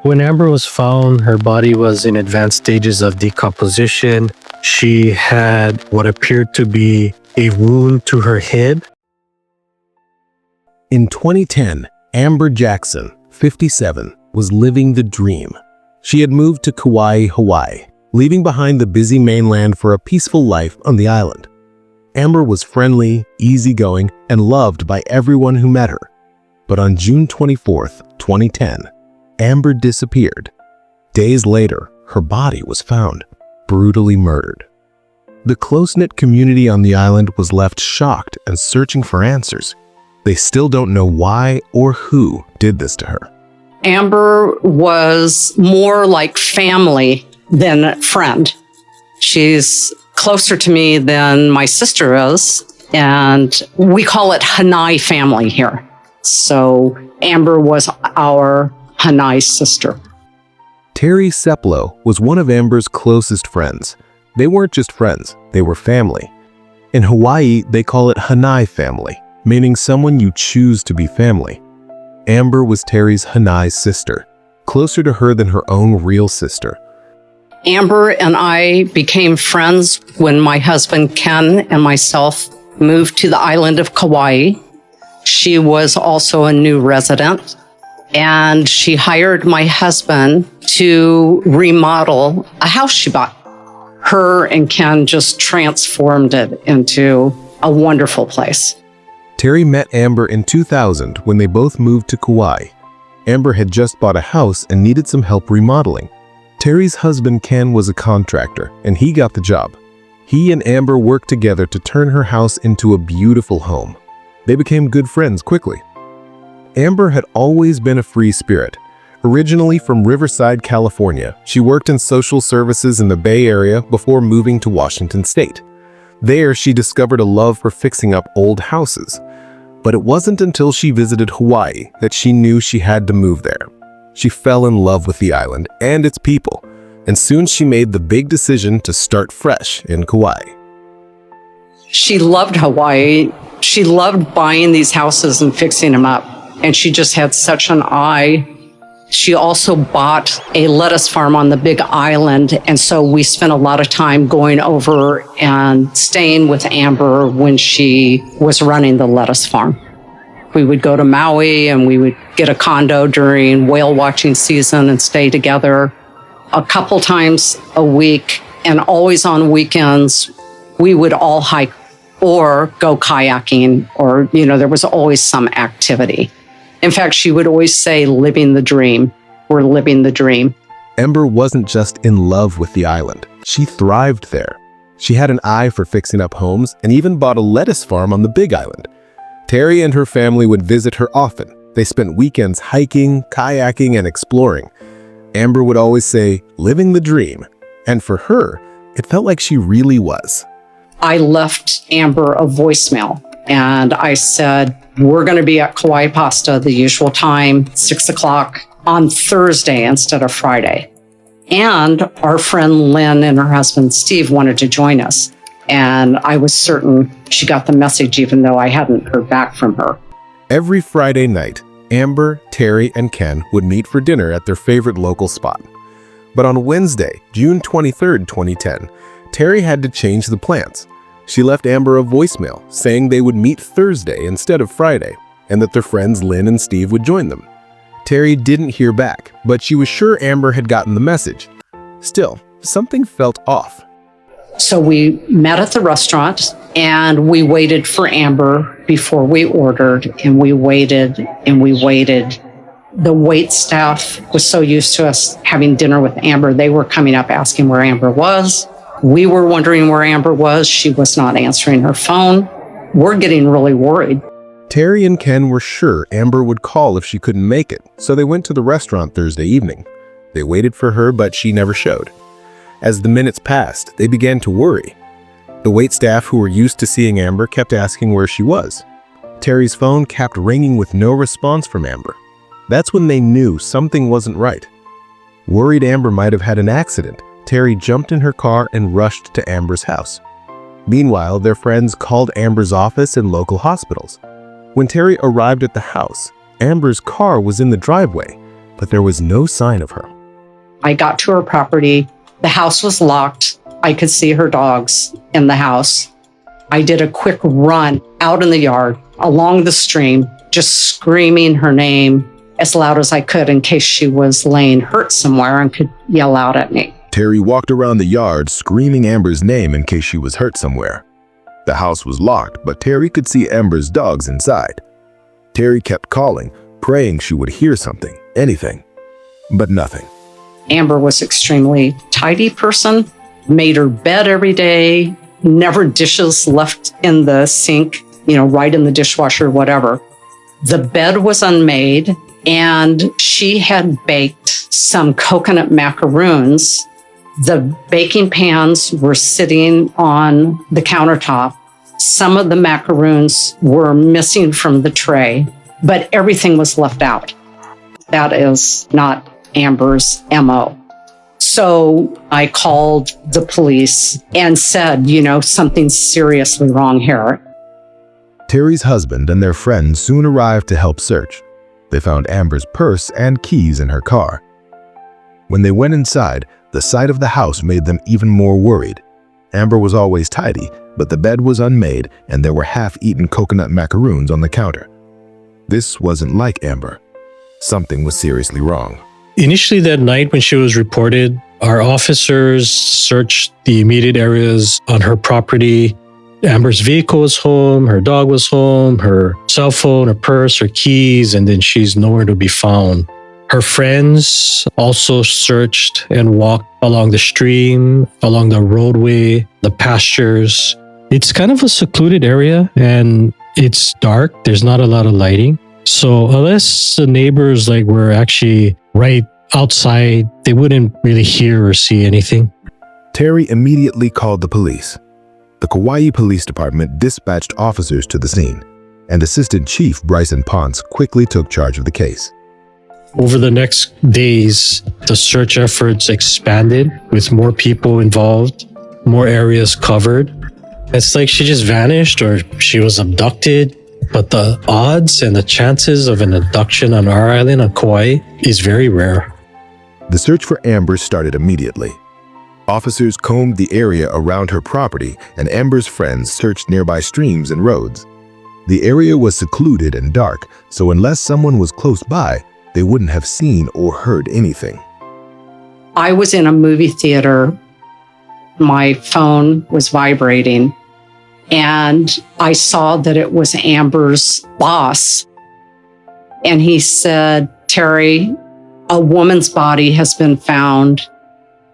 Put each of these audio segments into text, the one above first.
When Amber was found, her body was in advanced stages of decomposition. She had what appeared to be a wound to her head. In 2010, Amber Jackson, 57, was living the dream. She had moved to Kaua'i, Hawaii, leaving behind the busy mainland for a peaceful life on the island. Amber was friendly, easygoing, and loved by everyone who met her. But on June 24, 2010, Amber disappeared. Days later, her body was found, brutally murdered. The close-knit community on the island was left shocked and searching for answers. They still don't know why or who did this to her. Amber was more like family than friend. She's closer to me than my sister is, and we call it Hānai family here. So Amber was our Hānai sister. Teri Ceplo was one of Amber's closest friends. They weren't just friends, they were family. In Hawaii, they call it Hānai family, meaning someone you choose to be family. Amber was Teri's Hānai sister, closer to her than her own real sister. Amber and I became friends when my husband Ken and myself moved to the island of Kaua'i. She was also a new resident, and she hired my husband to remodel a house she bought. Her and Ken just transformed it into a wonderful place. Teri met Amber in 2000 when they both moved to Kaua'i. Amber had just bought a house and needed some help remodeling. Teri's husband Ken was a contractor, and he got the job. He and Amber worked together to turn her house into a beautiful home. They became good friends quickly. Amber had always been a free spirit. Originally from Riverside, California, she worked in social services in the Bay Area before moving to Washington State. There, she discovered a love for fixing up old houses. But it wasn't until she visited Hawaii that she knew she had to move there. She fell in love with the island and its people, and soon she made the big decision to start fresh in Kaua'i. She loved Hawaii. She loved buying these houses and fixing them up, and she just had such an eye. She also bought a lettuce farm on the Big Island, and so we spent a lot of time going over and staying with Amber when she was running the lettuce farm. We would go to Maui and we would get a condo during whale watching season and stay together a couple times a week, and always on weekends, we would all hike or go kayaking, or, there was always some activity. In fact, she would always say, living the dream. We're living the dream. Amber wasn't just in love with the island. She thrived there. She had an eye for fixing up homes and even bought a lettuce farm on the Big Island. Teri and her family would visit her often. They spent weekends hiking, kayaking, and exploring. Amber would always say, living the dream. And for her, it felt like she really was. I left Amber a voicemail, and I said, we're going to be at Kaua'i Pasta the usual time, 6 o'clock on Thursday instead of Friday. And our friend Lynn and her husband Steve wanted to join us. And I was certain she got the message, even though I hadn't heard back from her. Every Friday night, Amber, Teri, and Ken would meet for dinner at their favorite local spot. But on Wednesday, June 23, 2010, Teri had to change the plans. She left Amber a voicemail saying they would meet Thursday instead of Friday, and that their friends Lynn and Steve would join them. Teri didn't hear back, but she was sure Amber had gotten the message. Still, something felt off. So we met at the restaurant, and we waited for Amber before we ordered, and we waited and we waited. The wait staff was so used to us having dinner with Amber, they were coming up asking where Amber was. We were wondering where Amber was. She was not answering her phone. We're getting really worried. Teri and Ken were sure Amber would call if she couldn't make it, so they went to the restaurant Thursday evening. They waited for her, but she never showed. As the minutes passed, they began to worry. The waitstaff who were used to seeing Amber kept asking where she was. Teri's phone kept ringing with no response from Amber. That's when they knew something wasn't right. Worried Amber might have had an accident, Teri jumped in her car and rushed to Amber's house. Meanwhile, their friends called Amber's office and local hospitals. When Teri arrived at the house, Amber's car was in the driveway, but there was no sign of her. I got to her property. The house was locked. I could see her dogs in the house. I did a quick run out in the yard, along the stream, just screaming her name as loud as I could in case she was laying hurt somewhere and could yell out at me. Teri walked around the yard screaming Amber's name in case she was hurt somewhere. The house was locked, but Teri could see Amber's dogs inside. Teri kept calling, praying she would hear something, anything, but nothing. Amber was extremely tidy person, made her bed every day, never dishes left in the sink, right in the dishwasher, whatever. The bed was unmade, and she had baked some coconut macaroons. The baking pans were sitting on the countertop. Some of the macaroons were missing from the tray, but everything was left out. That is not Amber's MO. So I called the police and said, something's seriously wrong here. Teri's husband and their friends soon arrived to help search. They found Amber's purse and keys in her car. When they went inside, the sight of the house made them even more worried. Amber was always tidy, but the bed was unmade and there were half-eaten coconut macaroons on the counter. This wasn't like Amber. Something was seriously wrong. Initially that night when she was reported, our officers searched the immediate areas on her property. Amber's vehicle was home, her dog was home, her cell phone, her purse, her keys, and then she's nowhere to be found. Her friends also searched and walked along the stream, along the roadway, the pastures. It's kind of a secluded area and it's dark. There's not a lot of lighting. So unless the neighbors were actually right outside, they wouldn't really hear or see anything. Teri immediately called the police. The Kaua'i Police Department dispatched officers to the scene, and Assistant Chief Bryson Ponce quickly took charge of the case. Over the next days, the search efforts expanded with more people involved, more areas covered. It's like she just vanished or she was abducted. But the odds and the chances of an abduction on our island, on Kaua'i, is very rare. The search for Amber started immediately. Officers combed the area around her property, and Amber's friends searched nearby streams and roads. The area was secluded and dark, so unless someone was close by, they wouldn't have seen or heard anything. I was in a movie theater. My phone was vibrating. And I saw that it was Amber's boss. And he said, Teri, a woman's body has been found.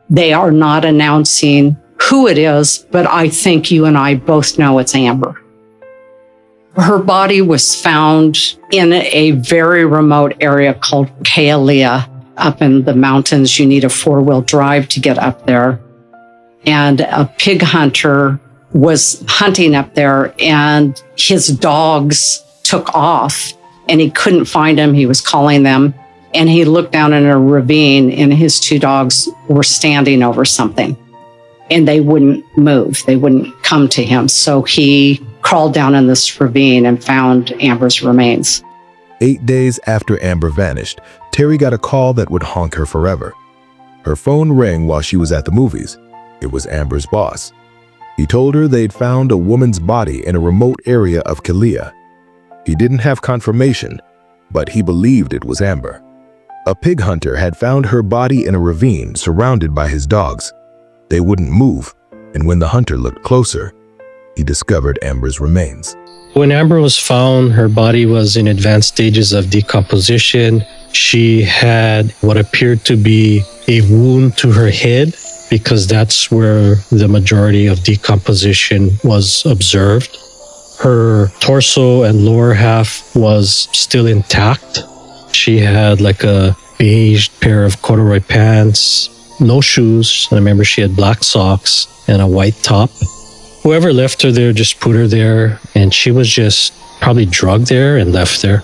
They are not announcing who it is, but I think you and I both know it's Amber. Her body was found in a very remote area called Kaua'i, up in the mountains. You need a 4-wheel drive to get up there. And a pig hunter was hunting up there and his dogs took off and he couldn't find them. He was calling them and he looked down in a ravine and his 2 dogs were standing over something and they wouldn't move. They wouldn't come to him. So he crawled down in this ravine and found Amber's remains. 8 days after Amber vanished, Teri got a call that would haunt her forever. Her phone rang while she was at the movies. It was Amber's boss. He told her they'd found a woman's body in a remote area of Kaua'i. He didn't have confirmation, but he believed it was Amber. A pig hunter had found her body in a ravine surrounded by his dogs. They wouldn't move, and when the hunter looked closer, he discovered Amber's remains. When Amber was found, her body was in advanced stages of decomposition. She had what appeared to be a wound to her head, because that's where the majority of decomposition was observed. Her torso and lower half was still intact. She had a beige pair of corduroy pants, no shoes. I remember she had black socks and a white top. Whoever left her there just put her there, and she was just probably drugged there and left there.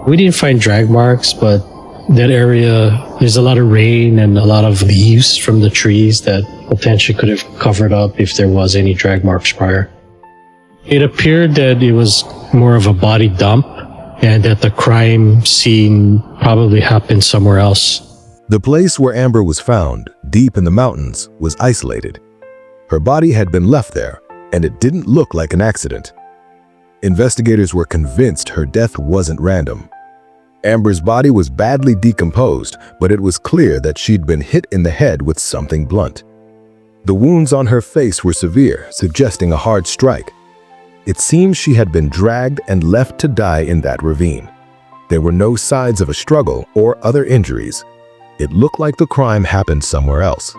We didn't find drag marks, but that area, there's a lot of rain and a lot of leaves from the trees that potentially could have covered up if there was any drag marks prior. It appeared that it was more of a body dump and that the crime scene probably happened somewhere else. The place where Amber was found, deep in the mountains, was isolated. Her body had been left there, and it didn't look like an accident. Investigators were convinced her death wasn't random. Amber's body was badly decomposed, but it was clear that she'd been hit in the head with something blunt. The wounds on her face were severe, suggesting a hard strike. It seems she had been dragged and left to die in that ravine. There were no signs of a struggle or other injuries. It looked like the crime happened somewhere else.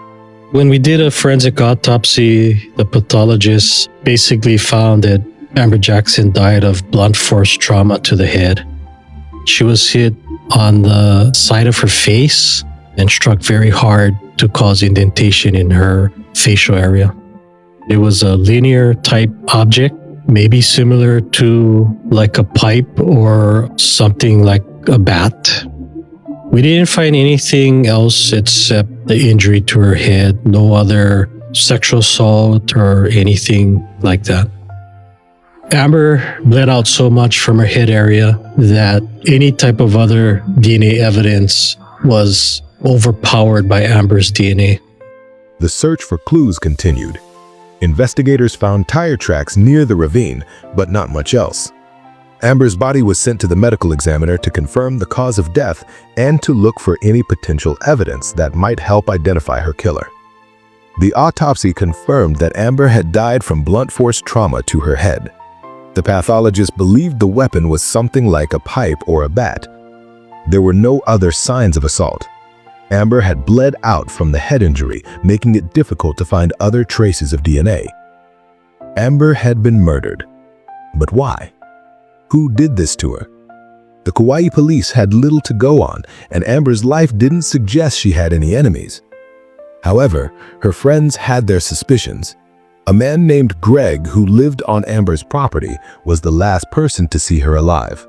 When we did a forensic autopsy, the pathologist basically found that Amber Jackson died of blunt force trauma to the head. She was hit on the side of her face and struck very hard to cause indentation in her facial area. It was a linear type object, maybe similar to like a pipe or something like a bat. We didn't find anything else except the injury to her head, no other sexual assault or anything like that. Amber bled out so much from her head area that any type of other DNA evidence was overpowered by Amber's DNA. The search for clues continued. Investigators found tire tracks near the ravine, but not much else. Amber's body was sent to the medical examiner to confirm the cause of death and to look for any potential evidence that might help identify her killer. The autopsy confirmed that Amber had died from blunt force trauma to her head. The pathologist believed the weapon was something like a pipe or a bat. There were no other signs of assault. Amber had bled out from the head injury, making it difficult to find other traces of DNA. Amber had been murdered. But why? Who did this to her? The Kaua'i police had little to go on, and Amber's life didn't suggest she had any enemies. However, her friends had their suspicions. A man named Greg, who lived on Amber's property, was the last person to see her alive.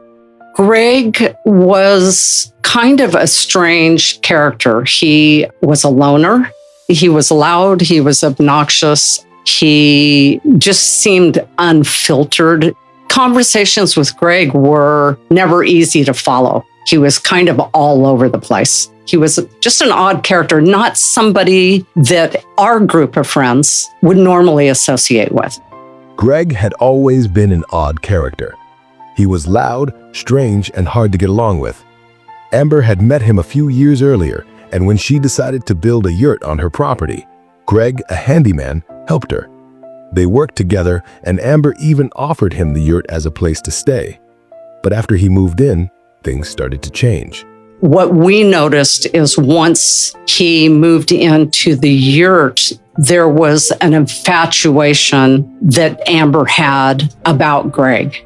Greg was kind of a strange character. He was a loner. He was loud. He was obnoxious. He just seemed unfiltered. Conversations with Greg were never easy to follow. He was kind of all over the place. He was just an odd character, not somebody that our group of friends would normally associate with. Greg had always been an odd character. He was loud, strange, and hard to get along with. Amber had met him a few years earlier, and when she decided to build a yurt on her property, Greg, a handyman, helped her. They worked together, and Amber even offered him the yurt as a place to stay. But after he moved in, things started to change. What we noticed is once he moved into the yurt, there was an infatuation that Amber had about Greg.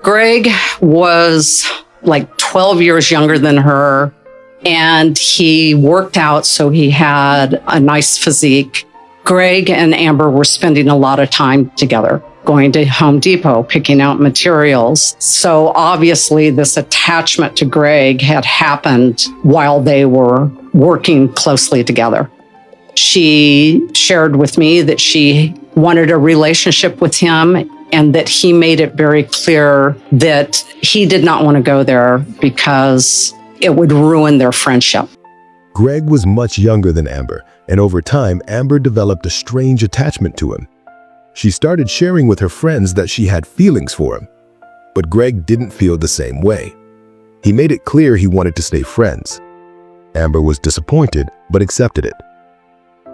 Greg was like 12 years younger than her, and he worked out, so he had a nice physique. Greg and Amber were spending a lot of time together, going to Home Depot, picking out materials. So obviously this attachment to Greg had happened while they were working closely together. She shared with me that she wanted a relationship with him and that he made it very clear that he did not want to go there because it would ruin their friendship. Greg was much younger than Amber, and over time, Amber developed a strange attachment to him. She started sharing with her friends that she had feelings for him, but Greg didn't feel the same way. He made it clear he wanted to stay friends. Amber was disappointed, but accepted it.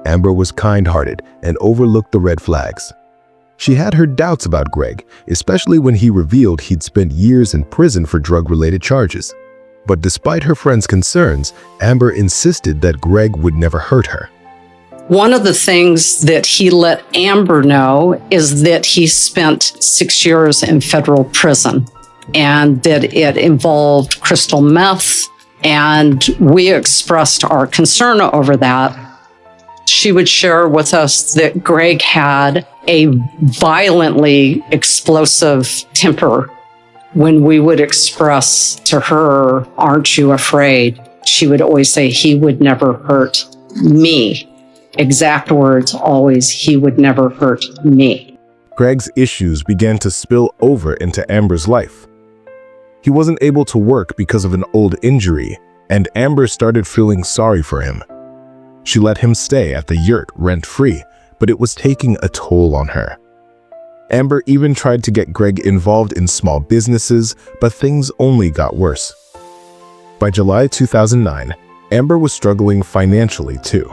Amber was kind-hearted and overlooked the red flags. She had her doubts about Greg, especially when he revealed he'd spent years in prison for drug-related charges. But despite her friends' concerns, Amber insisted that Greg would never hurt her. One of the things that he let Amber know is that he spent 6 years in federal prison and that it involved crystal meth, and we expressed our concern over that. She would share with us that Greg had a violently explosive temper. When we would express to her, "Aren't you afraid?" she would always say, "He would never hurt me." Exact words always, "He would never hurt me." Greg's issues began to spill over into Amber's life. He wasn't able to work because of an old injury, and Amber started feeling sorry for him. She let him stay at the yurt rent-free, but it was taking a toll on her. Amber even tried to get Greg involved in small businesses, but things only got worse. By July 2009, Amber was struggling financially too.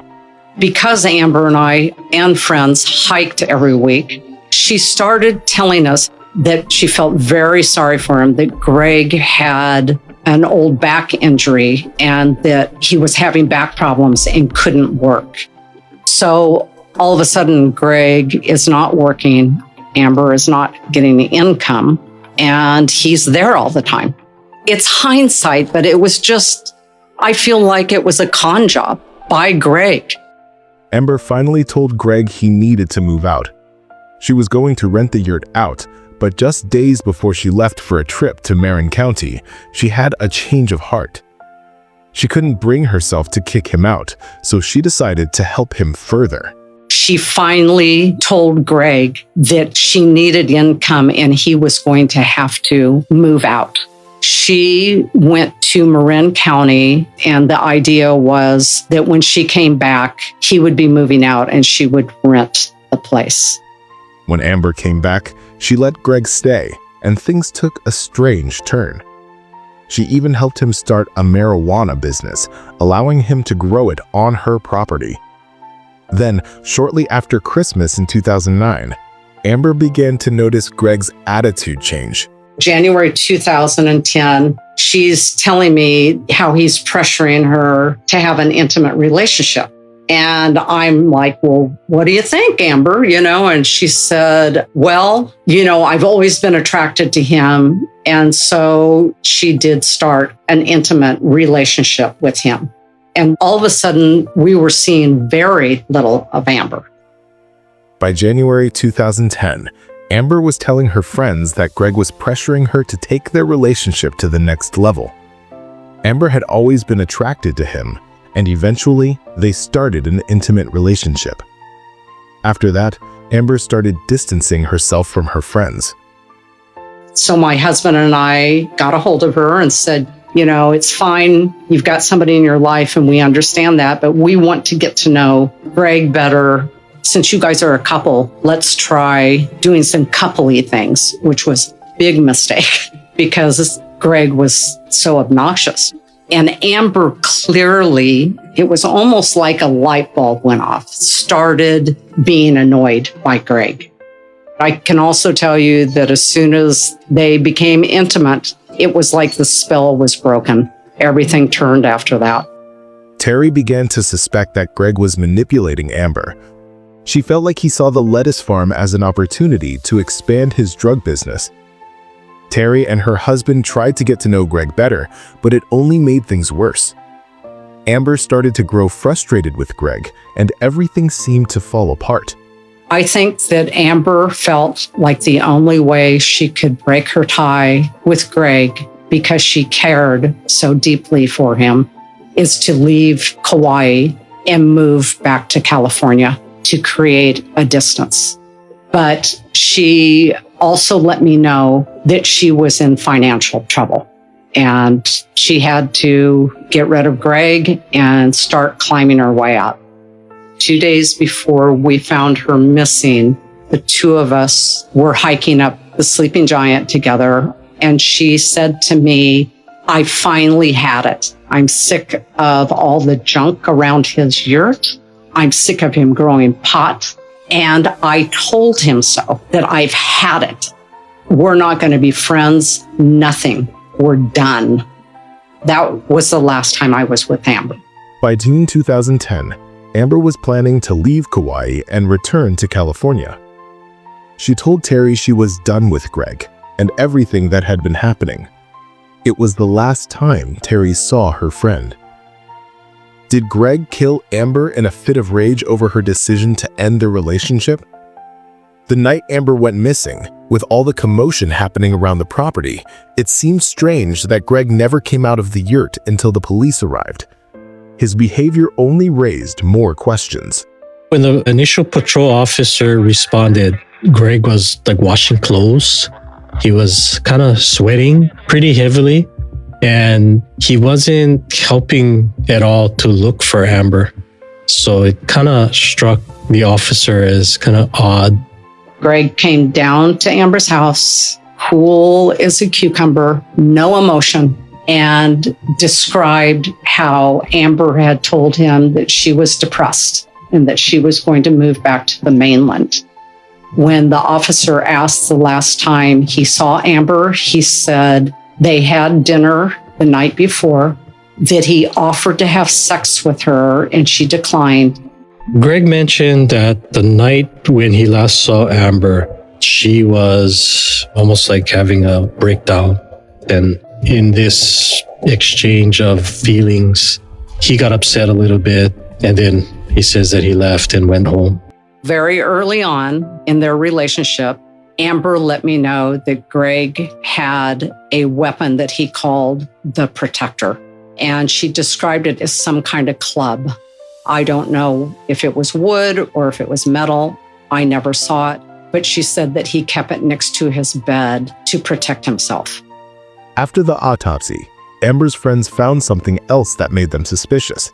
Because Amber and I and friends hiked every week, she started telling us that she felt very sorry for him, that Greg had an old back injury and that he was having back problems and couldn't work. So all of a sudden, Greg is not working, Amber is not getting the income, and he's there all the time. It's hindsight, but it was just, I feel like it was a con job by Greg. Amber finally told Greg he needed to move out. She was going to rent the yurt out, but just days before she left for a trip to Marin County, she had a change of heart. She couldn't bring herself to kick him out, so she decided to help him further. She finally told Greg that she needed income and he was going to have to move out. She went to Marin County, and the idea was that when she came back, he would be moving out and she would rent the place. When Amber came back, she let Greg stay, and things took a strange turn. She even helped him start a marijuana business, allowing him to grow it on her property. Then, shortly after Christmas in 2009, Amber began to notice Greg's attitude change. January 2010, she's telling me how he's pressuring her to have an intimate relationship. And I'm like, well, what do you think, Amber? And she said, well, I've always been attracted to him. And so she did start an intimate relationship with him. And all of a sudden, we were seeing very little of Amber. By January 2010, Amber was telling her friends that Greg was pressuring her to take their relationship to the next level. Amber had always been attracted to him, and eventually, they started an intimate relationship. After that, Amber started distancing herself from her friends. So my husband and I got a hold of her and said, it's fine. You've got somebody in your life and we understand that, but we want to get to know Greg better. Since you guys are a couple, let's try doing some couple-y things, which was a big mistake because Greg was so obnoxious. And Amber clearly, it was almost like a light bulb went off, started being annoyed by Greg. I can also tell you that as soon as they became intimate, it was like the spell was broken. Everything turned after that. Teri began to suspect that Greg was manipulating Amber. She felt like he saw the lettuce farm as an opportunity to expand his drug business. Teri and her husband tried to get to know Greg better, but it only made things worse. Amber started to grow frustrated with Greg, and everything seemed to fall apart. I think that Amber felt like the only way she could break her tie with Greg, because she cared so deeply for him, is to leave Kaua'i and move back to California to create a distance. But she also let me know that she was in financial trouble and she had to get rid of Greg and start climbing her way up. 2 days before we found her missing, the two of us were hiking up the Sleeping Giant together, and she said to me, I finally had it. I'm sick of all the junk around his yurt. I'm sick of him growing pot. And I told him so, that I've had it. We're not going to be friends. Nothing. We're done. That was the last time I was with Amber. By June 2010, Amber was planning to leave Kaua'i and return to California. She told Teri she was done with Greg and everything that had been happening. It was the last time Teri saw her friend. Did Greg kill Amber in a fit of rage over her decision to end their relationship? The night Amber went missing, with all the commotion happening around the property, it seemed strange that Greg never came out of the yurt until the police arrived. His behavior only raised more questions. When the initial patrol officer responded, Greg was washing clothes. He was kind of sweating pretty heavily, and he wasn't helping at all to look for Amber. So it kind of struck the officer as kind of odd. Greg came down to Amber's house, cool as a cucumber, no emotion, and described how Amber had told him that she was depressed and that she was going to move back to the mainland. When the officer asked the last time he saw Amber, he said they had dinner the night before, that he offered to have sex with her and she declined. Greg mentioned that the night when he last saw Amber, she was almost like having a breakdown. And in this exchange of feelings, he got upset a little bit, and then he says that he left and went home. Very early on in their relationship, Amber let me know that Greg had a weapon that he called the Protector, and she described it as some kind of club. I don't know if it was wood or if it was metal. I never saw it, but she said that he kept it next to his bed to protect himself. After the autopsy, Amber's friends found something else that made them suspicious.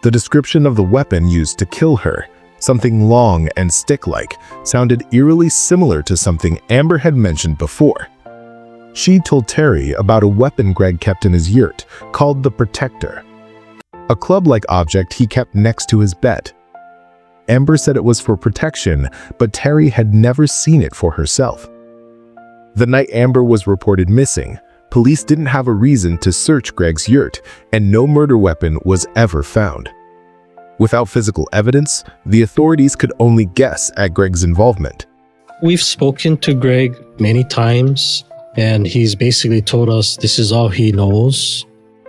The description of the weapon used to kill her, something long and stick-like, sounded eerily similar to something Amber had mentioned before. She told Teri about a weapon Greg kept in his yurt called the Protector, a club-like object he kept next to his bed. Amber said it was for protection, but Teri had never seen it for herself. The night Amber was reported missing, police didn't have a reason to search Greg's yurt, and no murder weapon was ever found. Without physical evidence, the authorities could only guess at Greg's involvement. We've spoken to Greg many times, and he's basically told us this is all he knows.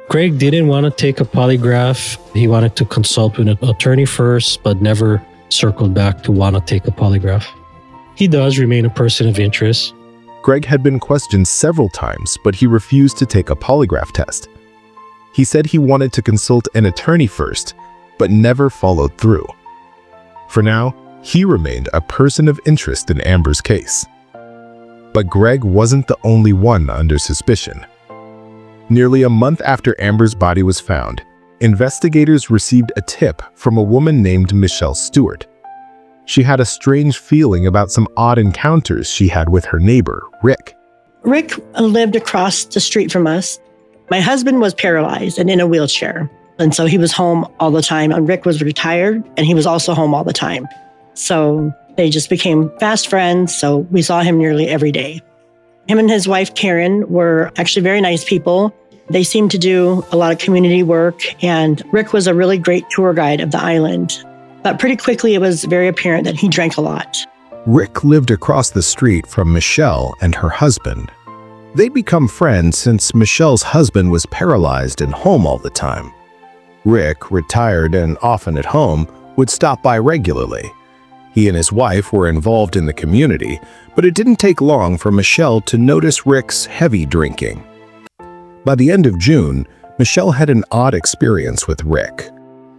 Greg didn't want to take a polygraph. He wanted to consult with an attorney first, but never circled back to want to take a polygraph. He does remain a person of interest. Greg had been questioned several times, but he refused to take a polygraph test. He said he wanted to consult an attorney first, but never followed through. For now, he remained a person of interest in Amber's case. But Greg wasn't the only one under suspicion. Nearly a month after Amber's body was found, investigators received a tip from a woman named Michelle Stewart. She had a strange feeling about some odd encounters she had with her neighbor, Rick. Rick lived across the street from us. My husband was paralyzed and in a wheelchair, and so he was home all the time. And Rick was retired, and he was also home all the time. So they just became fast friends, so we saw him nearly every day. Him and his wife, Karen, were actually very nice people. They seemed to do a lot of community work, and Rick was a really great tour guide of the island. But pretty quickly, it was very apparent that he drank a lot. Rick lived across the street from Michelle and her husband. They'd become friends since Michelle's husband was paralyzed and home all the time. Rick, retired and often at home, would stop by regularly. He and his wife were involved in the community, but it didn't take long for Michelle to notice Rick's heavy drinking. By the end of June, Michelle had an odd experience with Rick.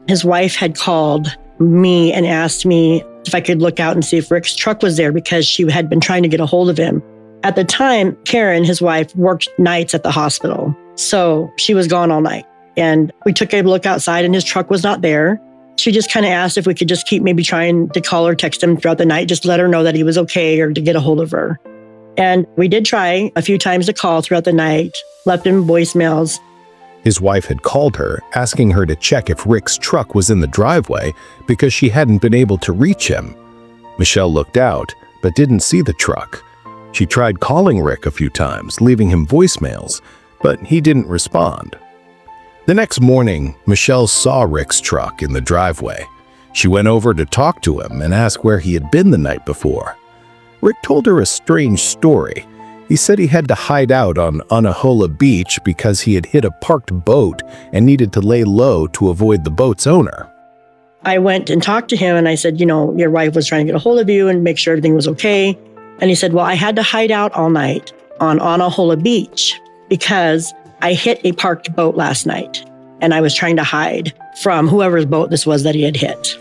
His wife had called me and asked me if I could look out and see if Rick's truck was there because she had been trying to get a hold of him. At the time, Karen, his wife, worked nights at the hospital, so she was gone all night. And we took a look outside and his truck was not there. She just kind of asked if we could just keep maybe trying to call or text him throughout the night, just let her know that he was okay or to get a hold of her. And we did try a few times to call throughout the night, left him voicemails. His wife had called her, asking her to check if Rick's truck was in the driveway because she hadn't been able to reach him. Michelle looked out, but didn't see the truck. She tried calling Rick a few times, leaving him voicemails, but he didn't respond. The next morning, Michelle saw Rick's truck in the driveway. She went over to talk to him and ask where he had been the night before. Rick told her a strange story. He said he had to hide out on Unahola Beach because he had hit a parked boat and needed to lay low to avoid the boat's owner. I went and talked to him and I said, your wife was trying to get a hold of you and make sure everything was okay. And he said, well, I had to hide out all night on Unahola Beach because I hit a parked boat last night and I was trying to hide from whoever's boat this was that he had hit.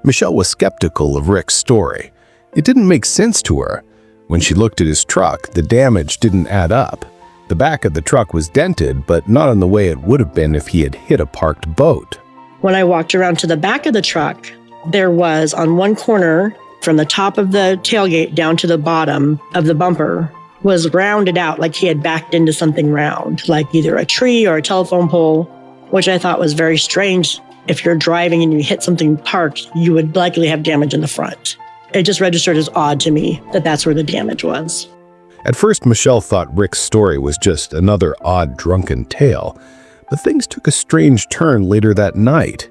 Michelle was skeptical of Rick's story. It didn't make sense to her. When she looked at his truck, the damage didn't add up. The back of the truck was dented, but not in the way it would have been if he had hit a parked boat. When I walked around to the back of the truck, there was on one corner, from the top of the tailgate down to the bottom of the bumper, was rounded out like he had backed into something round, like either a tree or a telephone pole, which I thought was very strange. If you're driving and you hit something parked, you would likely have damage in the front. It just registered as odd to me that that's where the damage was. At first, Michelle thought Rick's story was just another odd drunken tale, but things took a strange turn later that night.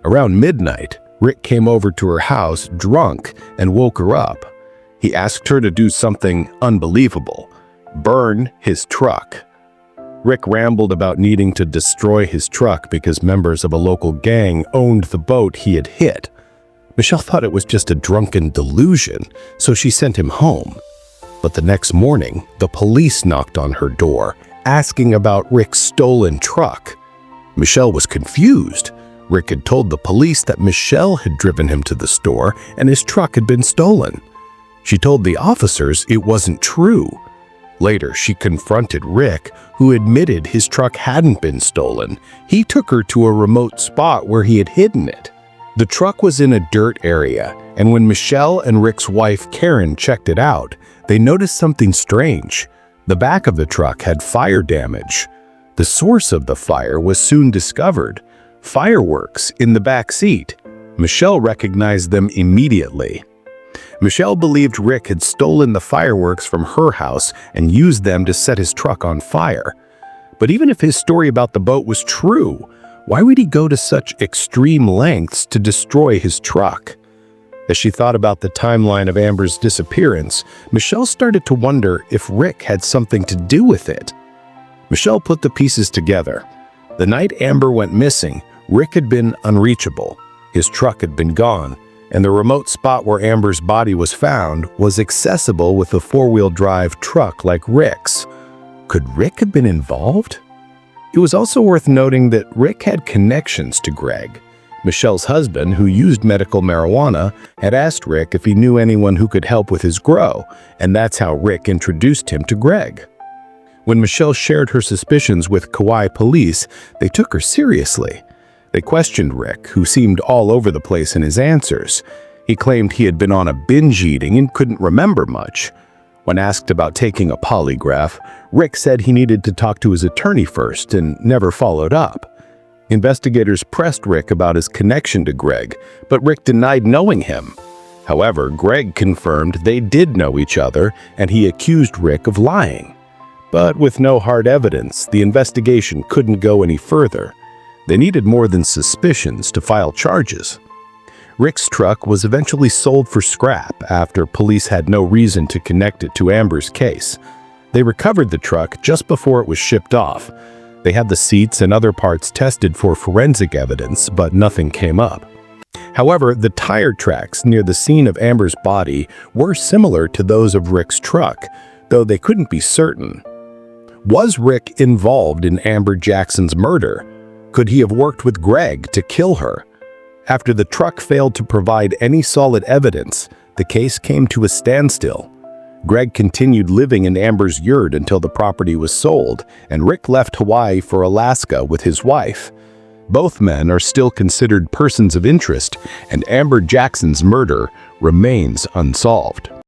Around midnight, Rick came over to her house drunk and woke her up. He asked her to do something unbelievable: burn his truck. Rick rambled about needing to destroy his truck because members of a local gang owned the boat he had hit. Michelle thought it was just a drunken delusion, so she sent him home. But the next morning, the police knocked on her door, asking about Rick's stolen truck. Michelle was confused. Rick had told the police that Michelle had driven him to the store and his truck had been stolen. She told the officers it wasn't true. Later, she confronted Rick, who admitted his truck hadn't been stolen. He took her to a remote spot where he had hidden it. The truck was in a dirt area, and when Michelle and Rick's wife Karen checked it out, they noticed something strange. The back of the truck had fire damage. The source of the fire was soon discovered: fireworks in the back seat. Michelle recognized them immediately. Michelle believed Rick had stolen the fireworks from her house and used them to set his truck on fire. But even if his story about the boat was true, why would he go to such extreme lengths to destroy his truck? As she thought about the timeline of Amber's disappearance, Michelle started to wonder if Rick had something to do with it. Michelle put the pieces together. The night Amber went missing, Rick had been unreachable. His truck had been gone, and the remote spot where Amber's body was found was accessible with a four-wheel drive truck like Rick's. Could Rick have been involved? It was also worth noting that Rick had connections to Greg. Michelle's husband, who used medical marijuana, had asked Rick if he knew anyone who could help with his grow, and that's how Rick introduced him to Greg. When Michelle shared her suspicions with Kaua'i police, they took her seriously. They questioned Rick, who seemed all over the place in his answers. He claimed he had been on a binge eating and couldn't remember much. When asked about taking a polygraph, Rick said he needed to talk to his attorney first and never followed up. Investigators pressed Rick about his connection to Greg, but Rick denied knowing him. However, Greg confirmed they did know each other, and he accused Rick of lying. But with no hard evidence, the investigation couldn't go any further. They needed more than suspicions to file charges. Rick's truck was eventually sold for scrap after police had no reason to connect it to Amber's case. They recovered the truck just before it was shipped off. They had the seats and other parts tested for forensic evidence, but nothing came up. However, the tire tracks near the scene of Amber's body were similar to those of Rick's truck, though they couldn't be certain. Was Rick involved in Amber Jackson's murder? Could he have worked with Greg to kill her? After the truck failed to provide any solid evidence, the case came to a standstill. Greg continued living in Amber's yurt until the property was sold, and Rick left Hawaii for Alaska with his wife. Both men are still considered persons of interest, and Amber Jackson's murder remains unsolved.